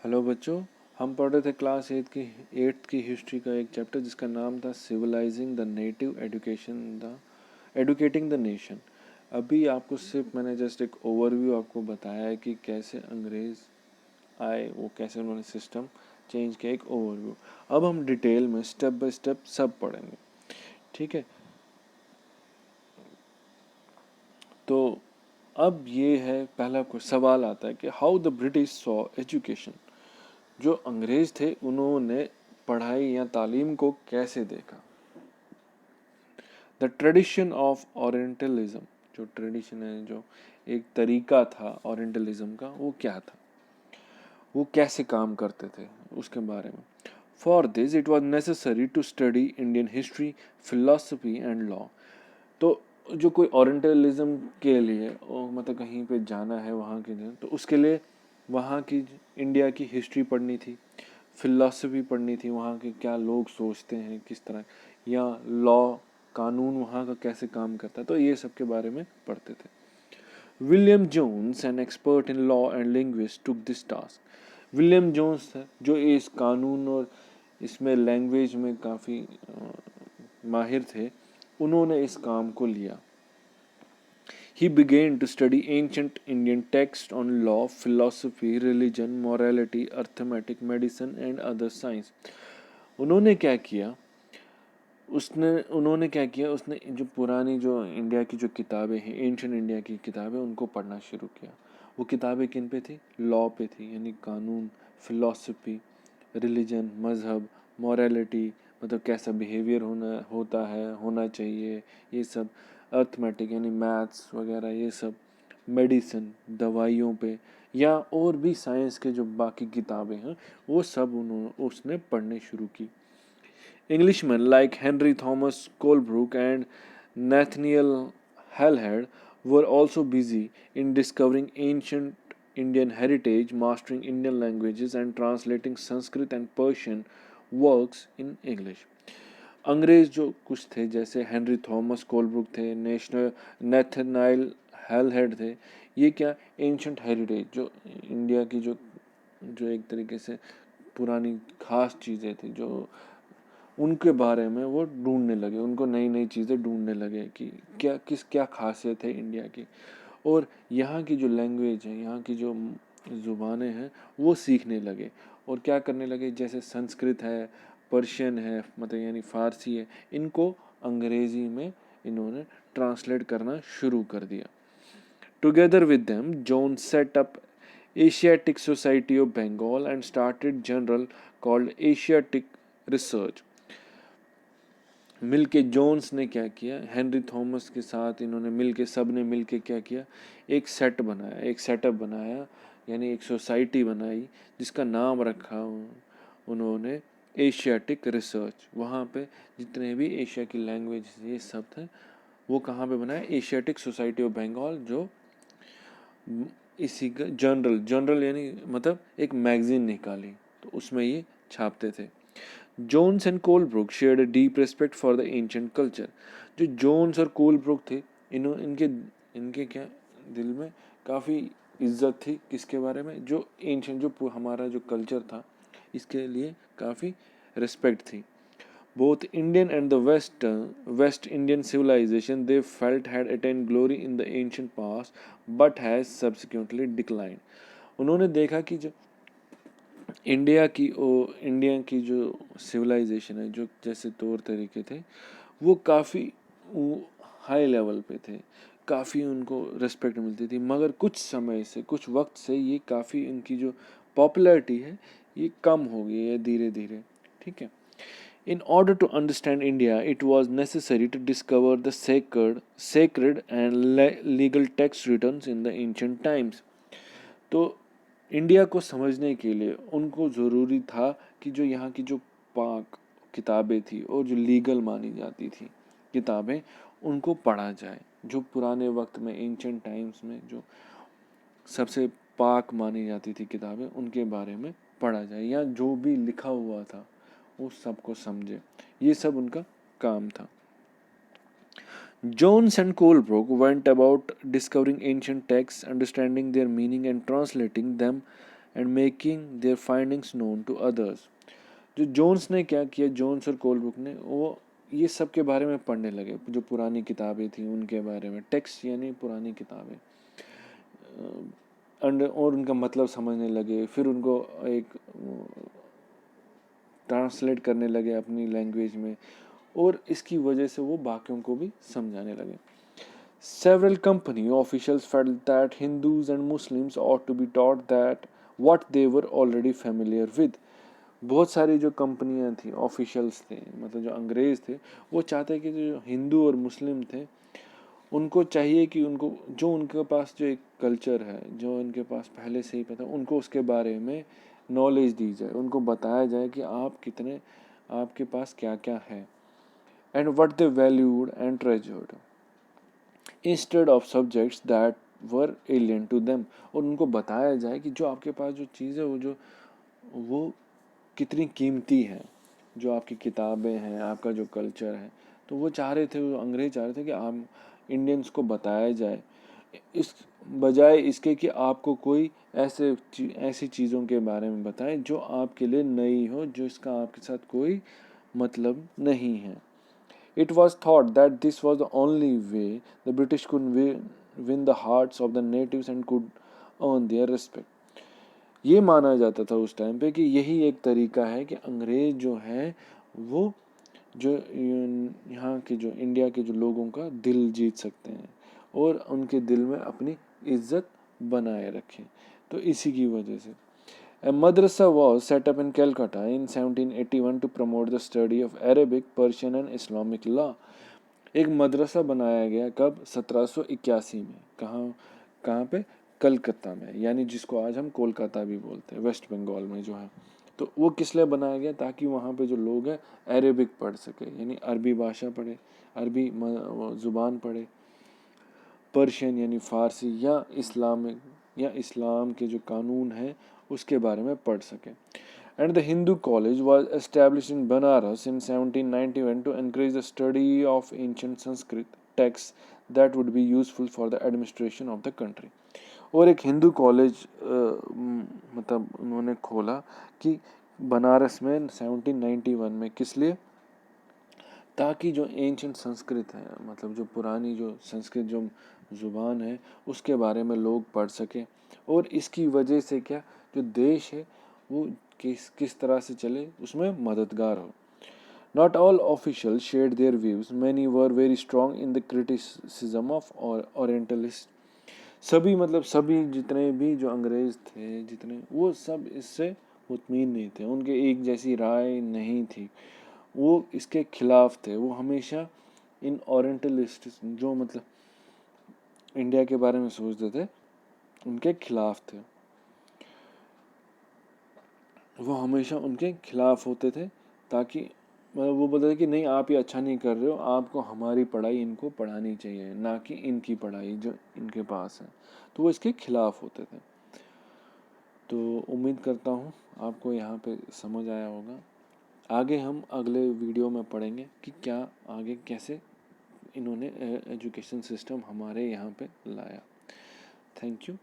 Hello बच्चों, हम पढ़ रहे थे क्लास एट्थ की हिस्ट्री का एक चैप्टर जिसका नाम था civilising the native educating the nation. अभी आपको सिर्फ मैंने जस्ट एक ओवरव्यू आपको बताया है कि कैसे अंग्रेज आए, वो कैसे उन्होंने सिस्टम चेंज किया, एक ओवरव्यू। अब हम डिटेल में स्टेप बाय स्टेप सब पढ़ेंगे, ठीक है। तो अब ये है पहला कोई सवाल आता है कि how the British saw education. जो अंग्रेज थे उन्होंने पढ़ाई या तालीम को कैसे देखा। द ट्रेडिशन ऑफ ओरिएंटलिज्म, जो ट्रेडिशन है, जो एक तरीका था ओरिएंटलिज्म का, वो क्या था, वो कैसे काम करते थे, उसके बारे में। For this it was necessary to study Indian history, philosophy and law. तो जो कोई ओरिएंटलिज्म के लिए मतलब कहीं पे जाना है वहाँ के लिए, तो उसके लिए वहाँ की इंडिया की हिस्ट्री पढ़नी थी, फिलॉसफी पढ़नी थी, वहाँ के क्या लोग सोचते हैं किस तरह, या लॉ कानून वहाँ का कैसे काम करता है, तो ये सब के बारे में पढ़ते थे। William Jones an expert in law and linguist took this task. William Jones था जो इस कानून और इसमें लैंग्वेज में काफ़ी माहिर थे, उन्होंने इस काम को लिया। He began to study ancient Indian texts on law, philosophy, religion, morality, arithmetic, medicine and other science. उन्होंने क्या किया, उसने जो पुरानी जो इंडिया की जो किताबें हैं, एंशियंट इंडिया की किताबें, उनको पढ़ना शुरू किया। वो किताबें किन पे थी? लॉ पे थी, यानी कानून, फिलॉसफी, रिलीजन, मज़हब, मॉरलिटी, मतलब कैसा बिहेवियर होना चाहिए, ये सब, अर्थमेटिक यानी मैथ्स वगैरह, ये सब, मेडिसिन, दवाइयों पे, या और भी साइंस के जो बाकी किताबें हैं वो सब उसने पढ़ने शुरू की। Englishmen like Henry Thomas Colebrook and Nathaniel Halhed were also busy in discovering ancient Indian heritage, mastering Indian languages, and translating Sanskrit and Persian works in English. अंग्रेज जो कुछ थे, जैसे हेनरी थॉमस कोलब्रुक थे, नेथनाइल हेलहेड थे, ये क्या एंशंट हेरिटेज, जो इंडिया की जो जो एक तरीके से पुरानी खास चीज़ें थी, जो उनके बारे में वो ढूंढने लगे, उनको नई नई चीज़ें ढूंढने लगे कि क्या खासियत है इंडिया की, और यहाँ की जो लैंग्वेज है, यहाँ की जो ज़ुबानें हैं, वो सीखने लगे। और क्या करने लगे, जैसे संस्कृत है, पर्शियन है, मतलब यानी फ़ारसी है, इनको अंग्रेज़ी में इन्होंने ट्रांसलेट करना शुरू कर दिया। Together with them John set up Asiatic Society of Bengal and started journal called Asiatic research. मिलके जोन्स ने क्या किया, हेनरी थॉमस के साथ इन्होंने मिलके, सब ने मिलके क्या किया, एक सेटअप बनाया, यानी एक सोसाइटी बनाई जिसका नाम रखा उन्होंने एशियाटिक रिसर्च। वहाँ पे जितने भी एशिया की लैंग्वेज ये सब थे, वो कहाँ पे बनाया, एशियाटिक सोसाइटी ऑफ बंगाल, जो इसी का जर्नल यानी मतलब एक मैगजीन निकाली, तो उसमें ये छापते थे। Jones and Colebrooke shared a deep respect for the ancient culture. जो जोन्स और कोलब्रुक थे, इनके इनके क्या दिल में काफ़ी इज्जत थी, किसके बारे में, जो एंशिएंट, जो हमारा जो कल्चर था, इसके लिए काफ़ी रिस्पेक्ट थी। Both Indian and the West Indian civilization they felt had attained glory in the ancient past but has subsequently declined. उन्होंने देखा कि जो इंडिया की जो सिविलाइजेशन है, जो जैसे तौर तरीके थे, वो काफ़ी हाई लेवल पे थे, काफ़ी उनको रिस्पेक्ट मिलती थी, मगर कुछ समय से, कुछ वक्त से ये काफ़ी इनकी जो पॉपुलैरिटी है ये कम हो गई है धीरे धीरे, ठीक है। In order to understand India, it was necessary to discover the sacred and legal texts written in the ancient times. तो इंडिया को समझने के लिए उनको ज़रूरी था कि जो यहाँ की जो पाक किताबें थी और जो लीगल मानी जाती थी किताबें, उनको पढ़ा जाए। जो पुराने वक्त में एंशिएंट टाइम्स में जो सबसे पाक मानी जाती थी किताबें, उनके बारे में पढ़ा जाए, या जो भी लिखा हुआ था वो सबको समझे, ये सब उनका काम था। Jones and Colebrook went about discovering ancient texts, understanding their meaning and translating them and making their findings known to others. जो जोन्स ने क्या किया, जोन्स और कोलब्रुक ने, वो ये सब के बारे में पढ़ने लगे, जो पुरानी किताबें थी उनके बारे में, टेक्स्ट यानी पुरानी किताबें, और उनका मतलब समझने लगे। फिर उनको एक ट्रांसलेट करने लगे अपनी लैंग्वेज में, और इसकी वजह से वो बाकियों को भी समझाने लगे। Several company officials felt that Hindus and Muslims ought to be taught that what they were already familiar with. बहुत सारी जो कंपनियां थी, ऑफिशियल्स थे, मतलब जो अंग्रेज थे, वो चाहते कि जो हिंदू और मुस्लिम थे उनको चाहिए कि उनको जो उनके पास जो एक कल्चर है, जो उनके पास पहले से ही पता, उनको उसके बारे में नॉलेज दी जाए, उनको बताया जाए कि आपके पास क्या क्या है, and what they valued and treasured, instead of subjects that were alien to them. और उनको बताया जाए कि जो आपके पास जो चीज़ है वो कितनी कीमती है, जो आपकी किताबें हैं, आपका जो कल्चर है। तो वो चाह रहे थे, वो अंग्रेज चाह रहे थे कि आप इंडियंस को बताया जाए, इस बजाय इसके कि आपको कोई ऐसी चीज़ों के बारे में बताए जो आपके लिए नई हो, जो इसका आपके साथ कोई मतलब नहीं है। It was thought that this was the only way the British could win the hearts of the natives and could earn their respect. ये माना जाता था उस टाइम पे कि यही एक तरीका है कि अंग्रेज जो है वो जो यहाँ के जो इंडिया के जो लोगों का दिल जीत सकते हैं और उनके दिल में अपनी इज्जत बनाए रखें। तो इसी की वजह से A madrasa was set up in Calcutta in 1781 to promote the study of Arabic, Persian and Islamic law. एक मदरसा बनाया गया कब? 1781 में। कहाँ पे? कलकत्ता में, यानी जिसको आज हम कोलकाता भी बोलते हैं, वेस्ट बंगाल में जो है। तो वो किस लिए बनाया गया? ताकि वहाँ पे जो लोग हैं अरेबिक पढ़ सके, यानी अरबी भाषा पढ़े, अरबी ज़ुबान पढ़े, पर्शियन यानी फ़ारसी या इस्लामिक या इस्लाम के जो कानून हैं उसके बारे में पढ़ सकें। And the Hindu college was established in Banaras in 1791 to encourage the study of ancient Sanskrit texts that would be useful for the administration of the country. और एक हिंदू कॉलेज मतलब उन्होंने खोला कि बनारस में 1791 में, किस लिए? ताकि जो एंशंट संस्कृत है, मतलब जो पुरानी जो संस्कृत जो ज़ुबान है उसके बारे में लोग पढ़ सकें, और इसकी वजह से क्या, जो देश है वो किस तरह से चले उसमें मददगार हो। Not all officials shared their views. Many were very strong in the criticism of Orientalists. सभी जितने भी जो अंग्रेज थे, जितने, वो सब इससे मुतमीन नहीं थे, उनके एक जैसी राय नहीं थी, वो इसके खिलाफ थे। वो हमेशा इन ओरिएंटलिस्ट जो मतलब इंडिया के बारे में सोचते थे उनके खिलाफ थे, वो हमेशा उनके खिलाफ होते थे, ताकि मतलब वो बोलते थे कि नहीं, आप ये अच्छा नहीं कर रहे हो, आपको हमारी पढ़ाई इनको पढ़ानी चाहिए, ना कि इनकी पढ़ाई जो इनके पास है। तो वो इसके खिलाफ होते थे। तो उम्मीद करता हूँ आपको यहाँ पे समझ आया होगा। आगे हम अगले वीडियो में पढ़ेंगे कि क्या आगे कैसे इन्होंने एजुकेशन सिस्टम हमारे यहाँ पे लाया। Thank you.